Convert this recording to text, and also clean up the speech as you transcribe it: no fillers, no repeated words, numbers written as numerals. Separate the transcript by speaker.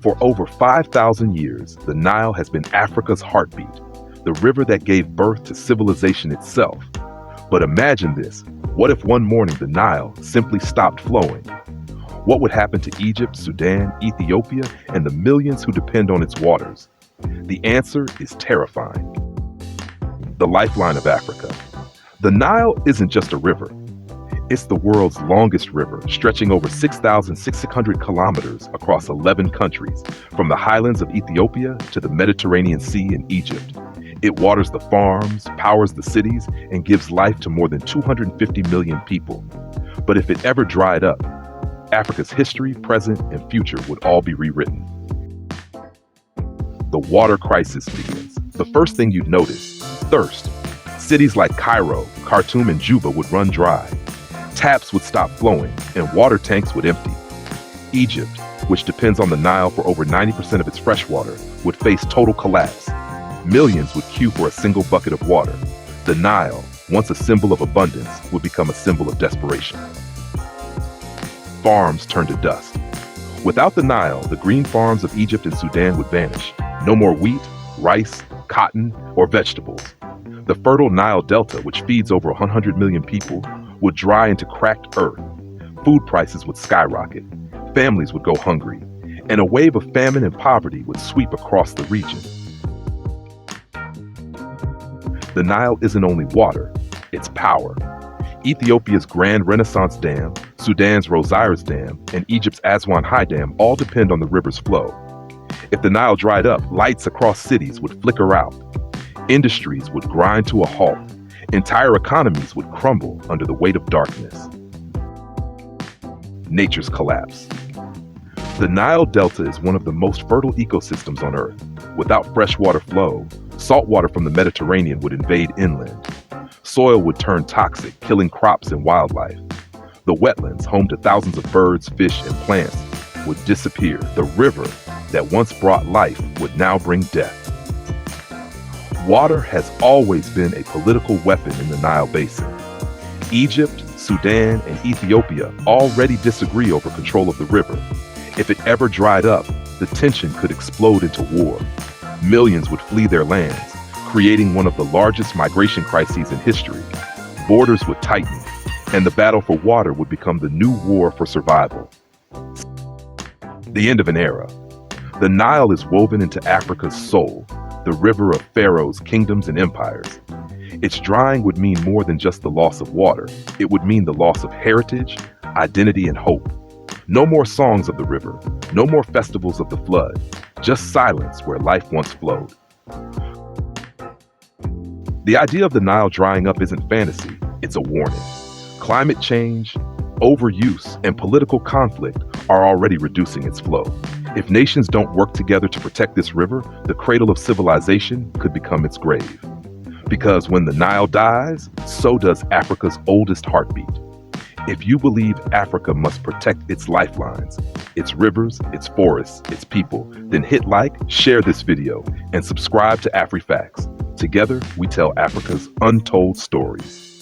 Speaker 1: For over 5,000 years, the Nile has been Africa's heartbeat, the river that gave birth to civilization itself. But imagine this, what if one morning the Nile simply stopped flowing? What would happen to Egypt, Sudan, Ethiopia, and the millions who depend on its waters? The answer is terrifying. The lifeline of Africa. The Nile isn't just a river. It's the world's longest river, stretching over 6,600 kilometers across 11 countries, from the highlands of Ethiopia to the Mediterranean Sea in Egypt. It waters the farms, powers the cities, and gives life to more than 250 million people. But if it ever dried up, Africa's history, present, and future would all be rewritten. The water crisis begins. The first thing you'd notice, thirst. Cities like Cairo, Khartoum, and Juba would run dry. Taps would stop flowing, and water tanks would empty. Egypt, which depends on the Nile for over 90% of its fresh water, would face total collapse. Millions would queue for a single bucket of water. The Nile, once a symbol of abundance, would become a symbol of desperation. Farms turned to dust. Without the Nile, the green farms of Egypt and Sudan would vanish. No more wheat, rice, cotton, or vegetables. The fertile Nile Delta, which feeds over 100 million people, would dry into cracked earth. Food prices would skyrocket. Families would go hungry. And a wave of famine and poverty would sweep across the region. The Nile isn't only water, it's power. Ethiopia's Grand Renaissance Dam, Sudan's Rosiris Dam, and Egypt's Aswan High Dam all depend on the river's flow. If the Nile dried up, lights across cities would flicker out. Industries would grind to a halt. Entire economies would crumble under the weight of darkness. Nature's collapse. The Nile Delta is one of the most fertile ecosystems on Earth. Without freshwater flow, saltwater from the Mediterranean would invade inland. Soil would turn toxic, killing crops and wildlife. The wetlands, home to thousands of birds, fish, and plants, would disappear. The river that once brought life would now bring death. Water has always been a political weapon in the Nile Basin. Egypt, Sudan, and Ethiopia already disagree over control of the river. If it ever dried up, the tension could explode into war. Millions would flee their lands, creating one of the largest migration crises in history. Borders would tighten, and the battle for water would become the new war for survival. The end of an era. The Nile is woven into Africa's soul, the river of pharaohs, kingdoms, and empires. Its drying would mean more than just the loss of water. It would mean the loss of heritage, identity, and hope. No more songs of the river, no more festivals of the flood, just silence where life once flowed. The idea of the Nile drying up isn't fantasy, it's a warning. Climate change, overuse, and political conflict are already reducing its flow. If nations don't work together to protect this river, the cradle of civilization could become its grave. Because when the Nile dies, so does Africa's oldest heartbeat. If you believe Africa must protect its lifelines, its rivers, its forests, its people, then hit like, share this video, and subscribe to AfriFacts. Together, we tell Africa's untold stories.